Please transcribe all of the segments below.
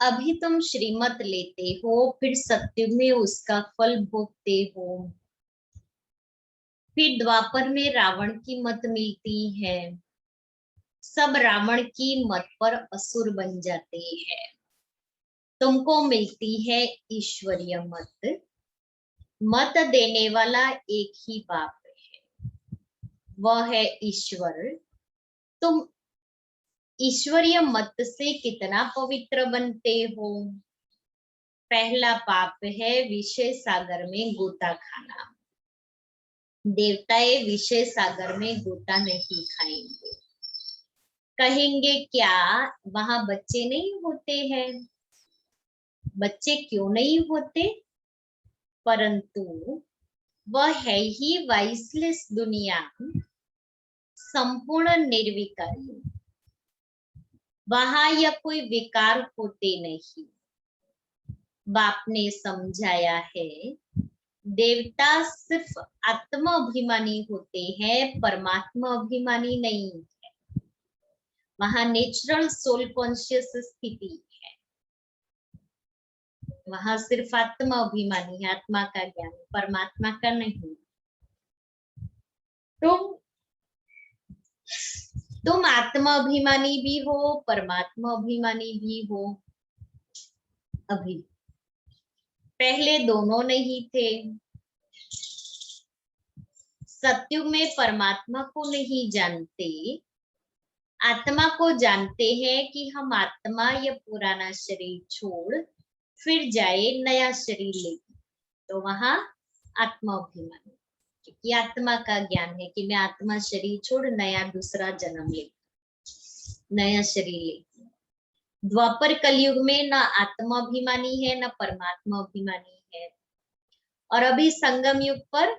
अभी तुम श्रीमत लेते हो, फिर सत्युग में उसका फल भोगते हो, फिर द्वापर में रावण की मत मिलती है, सब रावण की मत पर असुर बन जाते हैं। तुमको मिलती है ईश्वरीय मत। मत देने वाला एक ही बाप है, वह है ईश्वर। तुम ईश्वरीय मत से कितना पवित्र बनते हो। पहला पाप है विषय सागर में गोता खाना। देवताएं विषय सागर में गोता नहीं खाएंगे। कहेंगे क्या वहां बच्चे नहीं होते हैं। बच्चे क्यों नहीं होते, परंतु वह है ही वाइसलेस दुनिया, संपूर्ण निर्विकारी। वहां यह कोई विकार होते नहीं। बाप ने समझाया है, देवता सिर्फ आत्मा अभिमानी होते हैं, परमात्मा अभिमानी नहीं है। वहां नेचुरल सोल कॉन्शियस स्थिति है। वहां सिर्फ आत्मा अभिमानी है, आत्मा का ज्ञान, परमात्मा का नहीं। तुम आत्मा अभिमानी भी हो, परमात्मा अभिमानी भी हो। अभी पहले दोनों नहीं थे। सत्युग में परमात्मा को नहीं जानते, आत्मा को जानते हैं कि हम आत्मा या पुराना शरीर छोड़ फिर जाए नया शरीर लेके। तो वहां आत्मा अभिमानी, क्योंकि आत्मा का ज्ञान है कि मैं आत्मा शरीर छोड़ नया दूसरा जन्म ले, नया शरीर ले। द्वापर कलयुग में न आत्मा अभिमानी है न परमात्मा अभिमानी है, और अभी संगम युग पर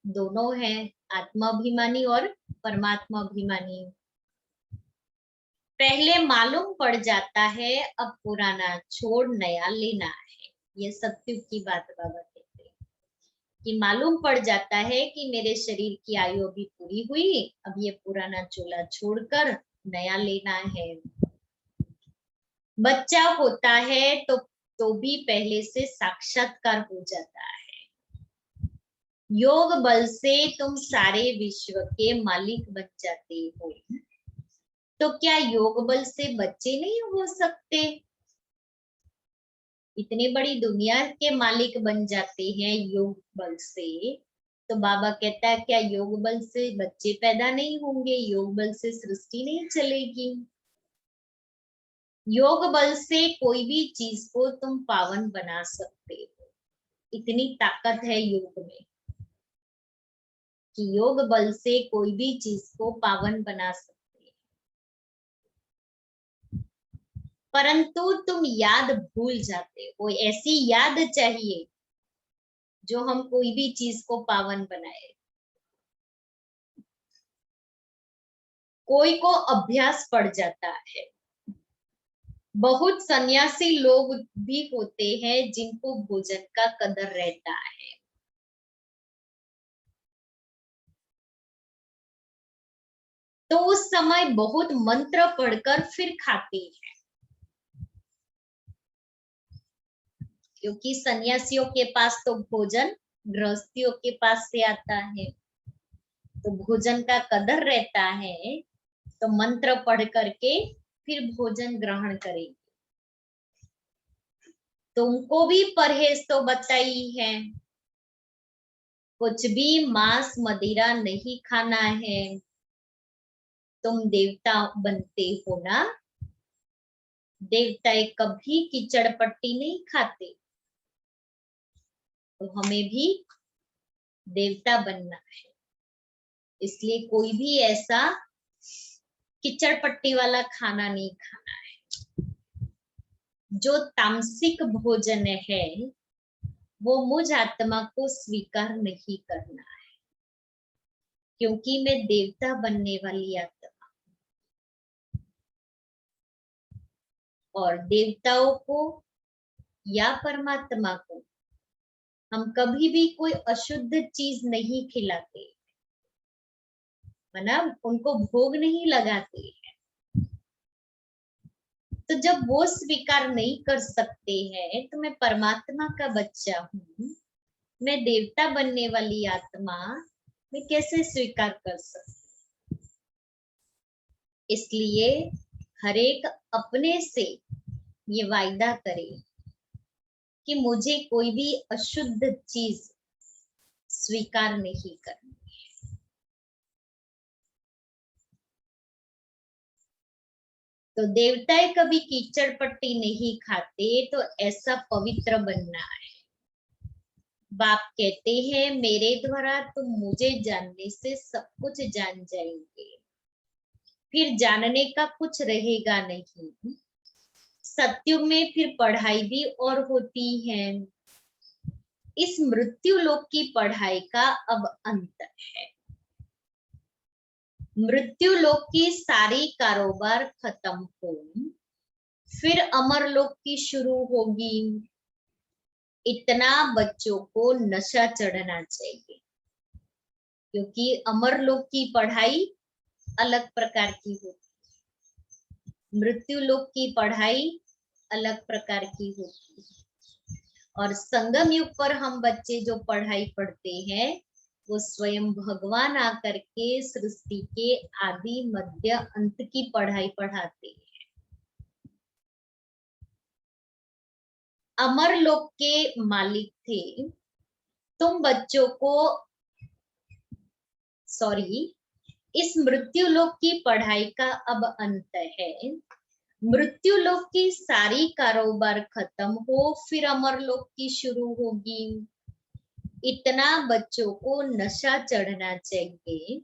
दोनों है, आत्मा अभिमानी और परमात्मा अभिमानी। पहले मालूम पड़ जाता है अब पुराना छोड़ नया लेना है। ये सत्युग की बात बाबा कहते हैं कि मालूम पड़ जाता है कि मेरे शरीर की आयु अभी पूरी हुई, अब ये पुराना चोला छोड़कर नया लेना है। बच्चा होता है तो भी पहले से साक्षात्कार हो जाता है। योग बल से तुम सारे विश्व के मालिक बन जाते हो। तो क्या योग बल से बच्चे नहीं हो सकते। इतनी बड़ी दुनिया के मालिक बन जाते हैं योग बल से। तो बाबा कहता है क्या योग बल से बच्चे पैदा नहीं होंगे, योग बल से सृष्टि नहीं चलेगी। योग बल से कोई भी चीज को तुम पावन बना सकते हो। इतनी ताकत है योग में कि योग बल से कोई भी चीज को पावन बना सकते हैं। परंतु तुम याद भूल जाते हो। ऐसी याद चाहिए जो हम कोई भी चीज को पावन बनाए। कोई को अभ्यास पड़ जाता है। बहुत सन्यासी लोग भी होते हैं जिनको भोजन का कदर रहता है। तो उस समय बहुत मंत्र पढ़कर फिर खाते हैं, क्योंकि सन्यासियों के पास तो भोजन गृहस्थियों के पास से आता है, तो भोजन का कदर रहता है। तो मंत्र पढ़ करके फिर भोजन ग्रहण करेंगे। तुमको भी परहेज तो बताई है, कुछ भी मांस मदिरा नहीं खाना है। तुम देवता बनते हो ना, देवताएं कभी कीचड़ पट्टी नहीं खाते। तो हमें भी देवता बनना है, इसलिए कोई भी ऐसा कीचड़ पट्टी वाला खाना नहीं खाना है। जो तामसिक भोजन है वो मुझ आत्मा को स्वीकार नहीं करना है, क्योंकि मैं देवता बनने वाली आत्मा, और देवताओं को या परमात्मा को हम कभी भी कोई अशुद्ध चीज नहीं खिलाते, है ना, उनको भोग नहीं लगाते हैं। तो जब वो स्वीकार नहीं कर सकते हैं तो मैं परमात्मा का बच्चा हूँ, मैं देवता बनने वाली आत्मा, मैं कैसे स्वीकार कर सकती। इसलिए हर एक अपने से ये वायदा करे कि मुझे कोई भी अशुद्ध चीज स्वीकार नहीं करनी। तो देवताएं कभी कीचड़ पट्टी नहीं खाते, तो ऐसा पवित्र बनना है। बाप कहते हैं मेरे द्वारा तुम मुझे जानने से सब कुछ जान जाएंगे, फिर जानने का कुछ रहेगा नहीं। सत्युग में फिर पढ़ाई भी और होती है। इस मृत्यु लोक की पढ़ाई का अब अंत है। मृत्यु लोक की सारी कारोबार खत्म हो, फिर अमर लोक की शुरू होगी। इतना बच्चों को नशा चढ़ना चाहिए, क्योंकि अमर लोक की पढ़ाई अलग प्रकार की होती, मृत्यु लोक की पढ़ाई अलग प्रकार की होती है। और संगम युग पर हम बच्चे जो पढ़ाई पढ़ते हैं वो स्वयं भगवान आकर के सृष्टि के आदि मध्य अंत की पढ़ाई पढ़ाते हैं। अमर लोक के मालिक थे, तुम बच्चों को इस मृत्यु लोक की पढ़ाई का अब अंत है। मृत्यु लोक की सारी कारोबार खत्म हो, फिर अमर लोक की शुरू होगी। इतना बच्चों को नशा चढ़ना चाहिए।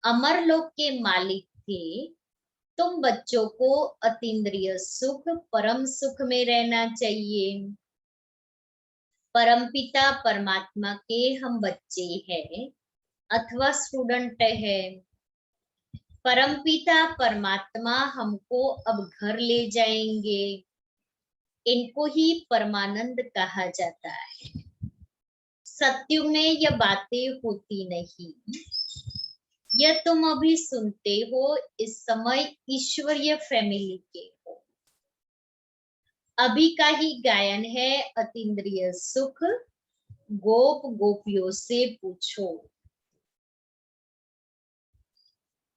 अमर लोक के मालिक थे, तुम बच्चों को अतीन्द्रिय सुख, परम सुख में रहना चाहिए। परमपिता परमात्मा के हम बच्चे हैं अथवा स्टूडेंट है। परमपिता परमात्मा हमको अब घर ले जाएंगे। इनको ही परमानंद कहा जाता है। सत्युग में यह बातें होती नहीं। यह तुम अभी सुनते हो, इस समय ईश्वरीय फैमिली के हो। अभी का ही गायन है अतीन्द्रिय सुख, गोप गोपियों से पूछो।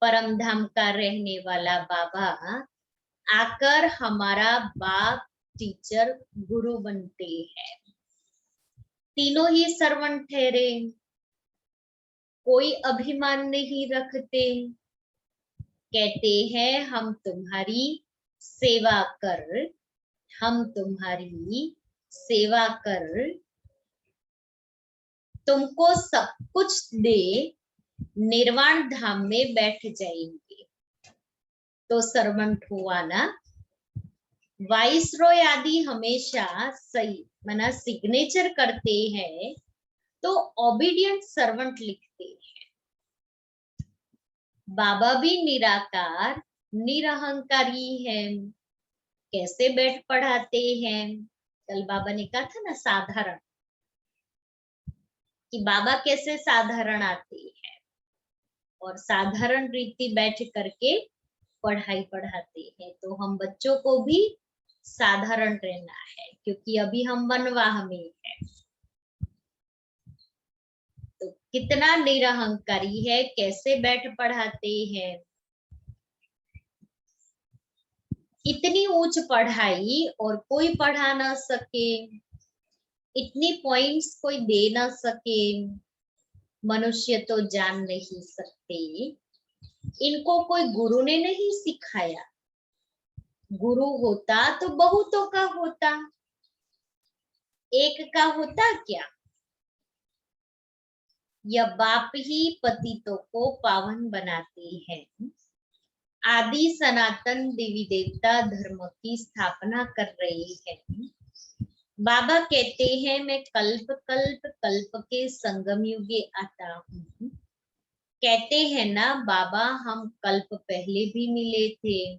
परम धाम का रहने वाला बाबा आकर हमारा बाप, टीचर, गुरु बनते हैं। तीनों ही सर्वंट ठहरे, कोई अभिमान नहीं रखते। कहते हैं हम तुम्हारी सेवा कर, हम तुम्हारी सेवा कर, तुमको सब कुछ दे, निर्वाण धाम में बैठ जाएंगे। तो सर्वंट हुआ ना। वाइसरॉय आदि हमेशा सही मना सिग्नेचर करते हैं, तो ओबीडियंट सर्वंट लिखते हैं। बाबा भी निराकार निरहंकारी है। कैसे बैठ पढ़ाते हैं? कल बाबा ने कहा था ना साधारण, कि बाबा कैसे साधारण आते हैं और साधारण रीति बैठ करके पढ़ाई पढ़ाते हैं। तो हम बच्चों को भी साधारण रहना है, क्योंकि अभी हम वनवाह में है। तो कितना निरहंकारी है, कैसे बैठ पढ़ाते हैं। इतनी ऊंच पढ़ाई और कोई पढ़ा ना सके, इतनी पॉइंट्स कोई दे ना सके, मनुष्य तो जान नहीं सकते। इनको कोई गुरु ने नहीं सिखाया। गुरु होता तो बहुतों का होता, एक का होता क्या? यह बाप ही पतितों को पावन बनाते हैं। आदि सनातन देवी देवता धर्म की स्थापना कर रहे हैं। बाबा कहते हैं मैं कल्प कल्प कल्प के संगम युगे आता हूँ। कहते हैं ना बाबा हम कल्प पहले भी मिले थे।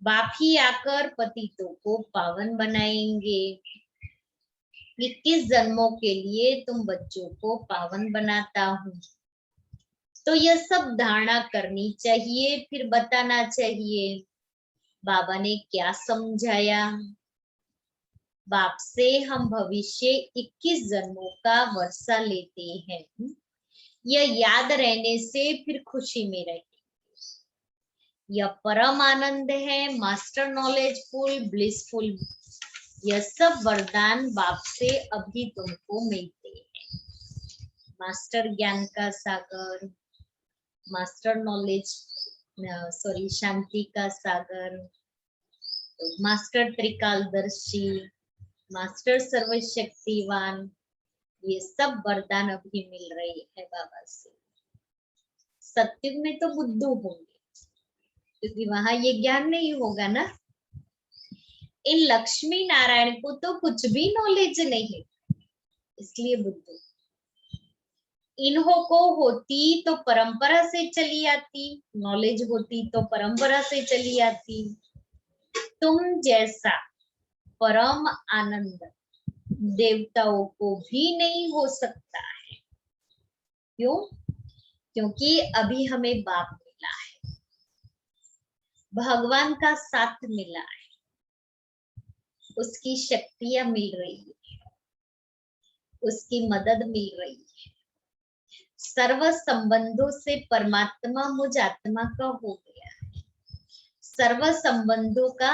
बाप ही आकर पतितों को पावन बनाएंगे। 21 जन्मों के लिए तुम बच्चों को पावन बनाता हूँ। तो यह सब धारणा करनी चाहिए, फिर बताना चाहिए। बाबा ने क्या समझाया? बाप से हम भविष्य 21 जन्मों का वर्षा लेते हैं, यह याद रहने से फिर खुशी में रहेंगे। यह परम आनंद है, मास्टर नॉलेजफुल, ब्लिसफुल। यह सब वरदान बाप से अभी तुमको मिलते हैं। मास्टर ज्ञान का सागर, मास्टर नॉलेज शांति का सागर, मास्टर त्रिकालदर्शी, मास्टर सर्वशक्तिवान, ये सब वरदान अभी मिल रही है बाबा से। सत्युग में तो बुद्धू होंगे, क्योंकि वहां ये ज्ञान नहीं होगा ना। इन लक्ष्मी नारायण को तो कुछ भी नॉलेज नहीं, इसलिए बुद्धू। इन्हों को होती तो परंपरा से चली आती, नॉलेज होती तो परंपरा से चली आती। तुम जैसा परम आनंद देवताओं को भी नहीं हो सकता है। क्यों? क्योंकि अभी हमें बाप मिला है, भगवान का साथ मिला है, उसकी शक्तियां मिल रही है, उसकी मदद मिल रही है। सर्व संबंधों से परमात्मा मुझ आत्मा का हो गया है। सर्व संबंधों का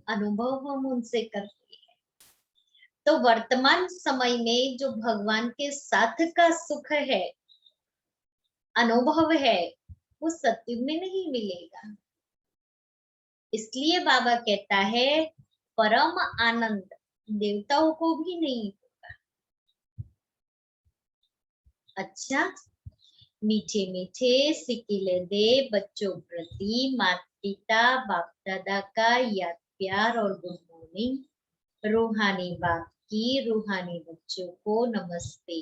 अनुभव हम उनसे करते हैं। तो वर्तमान समय में जो भगवान के साथ का सुख है, अनुभव है, वो सत्युग में नहीं मिलेगा। इसलिए बाबा कहता है परम आनंद देवताओं को भी नहीं होगा। अच्छा, मीठे मीठे सिकिले दे बच्चों प्रति माता पिता बाप दादा का याद प्यार और गुड मॉर्निंग। रूहानी बाप की रूहानी बच्चों को नमस्ते।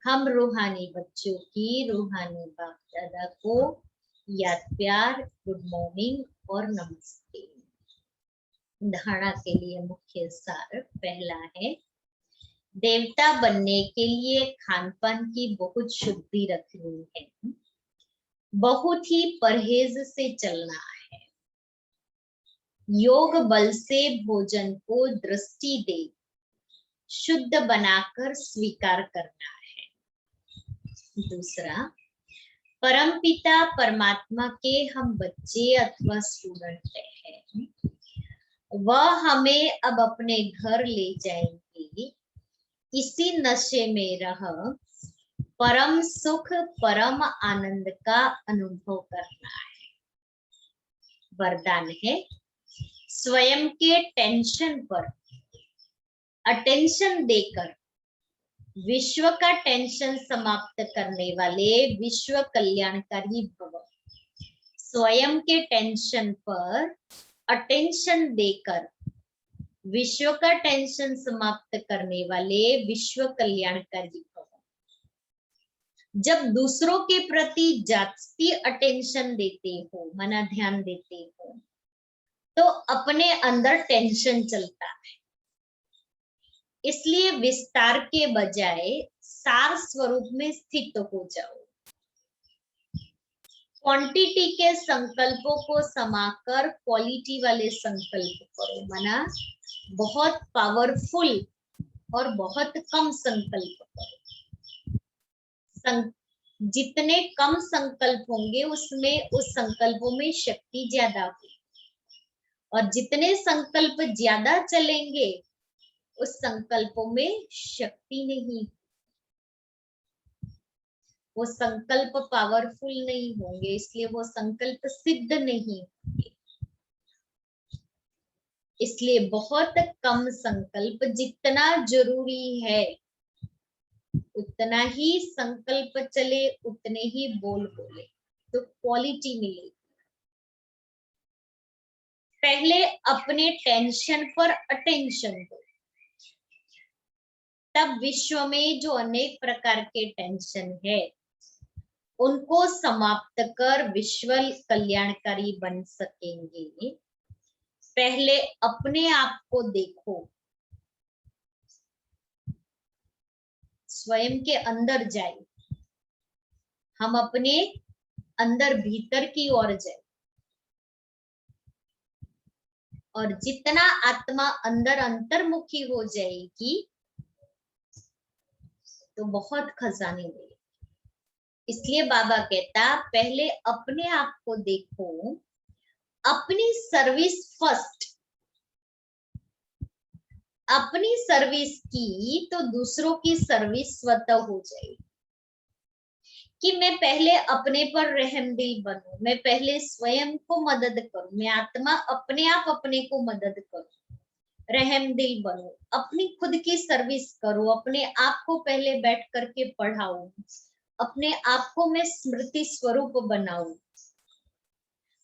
हम रूहानी बच्चों की रूहानी बाप दादा को याद प्यार, गुड मॉर्निंग और नमस्ते। धारणा के लिए मुख्य सार पहला है, देवता बनने के लिए खान पान की बहुत शुद्धि रखनी है, बहुत ही परहेज से चलना है। योग बल से भोजन को दृष्टि दे शुद्ध बनाकर स्वीकार करना है। दूसरा, परमपिता परमात्मा के हम बच्चे अथवा स्टूडेंट हैं, वह हमें अब अपने घर ले जाएंगे। इसी नशे में रह परम सुख परम आनंद का अनुभव करना है। वरदान है, स्वयं के टेंशन पर अटेंशन देकर विश्व का टेंशन समाप्त करने वाले विश्व कल्याणकारी भव। स्वयं के टेंशन पर अटेंशन देकर विश्व का टेंशन समाप्त करने वाले विश्व कल्याणकारी भव। जब दूसरों के प्रति जास्ती अटेंशन देते हो, मना ध्यान देते हो, तो अपने अंदर टेंशन चलता है। इसलिए विस्तार के बजाय सार स्वरूप में स्थित हो जाओ। क्वांटिटी के संकल्पों को समाकर क्वालिटी वाले संकल्प करो। मना बहुत पावरफुल और बहुत कम संकल्प करो। जितने कम संकल्प होंगे उसमें उस संकल्पों में शक्ति ज्यादा होगी, और जितने संकल्प ज्यादा चलेंगे उस संकल्पों में शक्ति नहीं, वो संकल्प पावरफुल नहीं होंगे, इसलिए वो संकल्प सिद्ध नहीं होंगे। इसलिए बहुत कम संकल्प, जितना जरूरी है उतना ही संकल्प चले, उतने ही बोल बोले, तो क्वालिटी मिलेगी। पहले अपने टेंशन पर अटेंशन दो, तब विश्व में जो अनेक प्रकार के टेंशन है उनको समाप्त कर विश्व कल्याणकारी बन सकेंगे। पहले अपने आप को देखो, स्वयं के अंदर जाए, हम अपने अंदर भीतर की ओर जाए। और जितना आत्मा अंदर अंतर्मुखी हो जाएगी तो बहुत खजाने मिलेंगे। इसलिए बाबा कहता पहले अपने आप को देखो, अपनी सर्विस फर्स्ट। अपनी सर्विस की तो दूसरों की सर्विस स्वतः हो जाएगी। कि मैं पहले अपने पर रहमदिल बनूं, मैं पहले स्वयं को मदद करूं, मैं आत्मा अपने आप अपने को मदद करूं, रहमदिल बनूं, अपनी खुद की सर्विस करूं, अपने आप को पहले बैठ करके पढ़ाऊं, अपने आप को मैं स्मृति स्वरूप बनाऊं।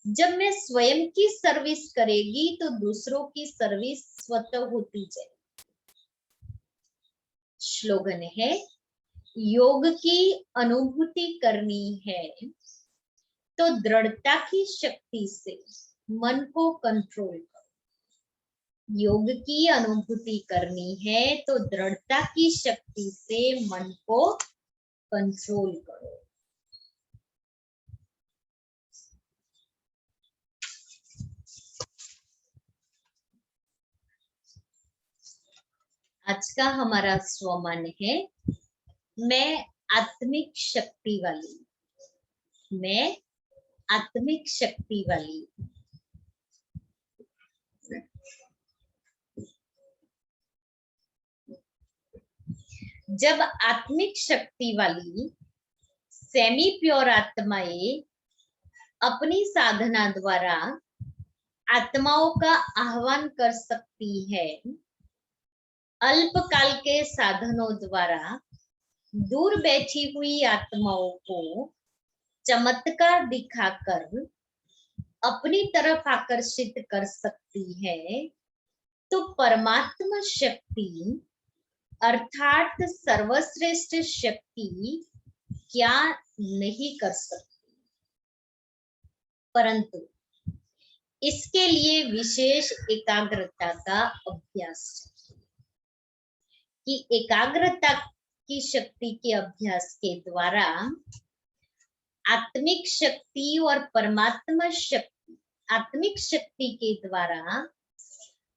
जब मैं स्वयं की सर्विस करेगी तो दूसरों की सर्विस स्वतः होती जाएगी। स्लोगन है, योग की अनुभूति करनी है तो दृढ़ता की शक्ति से मन को कंट्रोल करो। योग की अनुभूति करनी है तो दृढ़ता की शक्ति से मन को कंट्रोल करो। आज का हमारा स्वमान है, मैं आत्मिक शक्ति वाली, मैं आत्मिक शक्ति वाली। जब आत्मिक शक्ति वाली सेमी प्योर आत्माएं अपनी साधना द्वारा आत्माओं का आह्वान कर सकती है, अल्पकाल के साधनों द्वारा दूर बैठी हुई आत्माओं को चमत्कार दिखाकर अपनी तरफ आकर्षित कर सकती है, तो परमात्मा शक्ति अर्थात सर्वश्रेष्ठ शक्ति क्या नहीं कर सकती। परंतु इसके लिए विशेष एकाग्रता का अभ्यास चाहिए कि एकाग्रता की शक्ति के अभ्यास के द्वारा आत्मिक शक्ति और परमात्मा शक्ति, आत्मिक शक्ति के द्वारा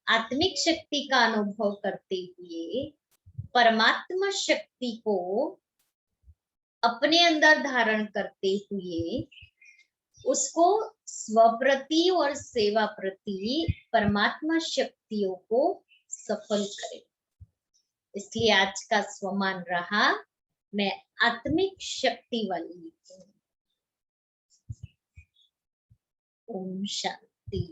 आत्मिक शक्ति का अनुभव करते हुए परमात्मा शक्ति को अपने अंदर धारण करते हुए उसको स्वप्रति और सेवा प्रति परमात्मा शक्तियों को सफल करें। इसलिए आज का स्वमान रहा, मैं आत्मिक शक्ति वाली हूँ। ओम शांति।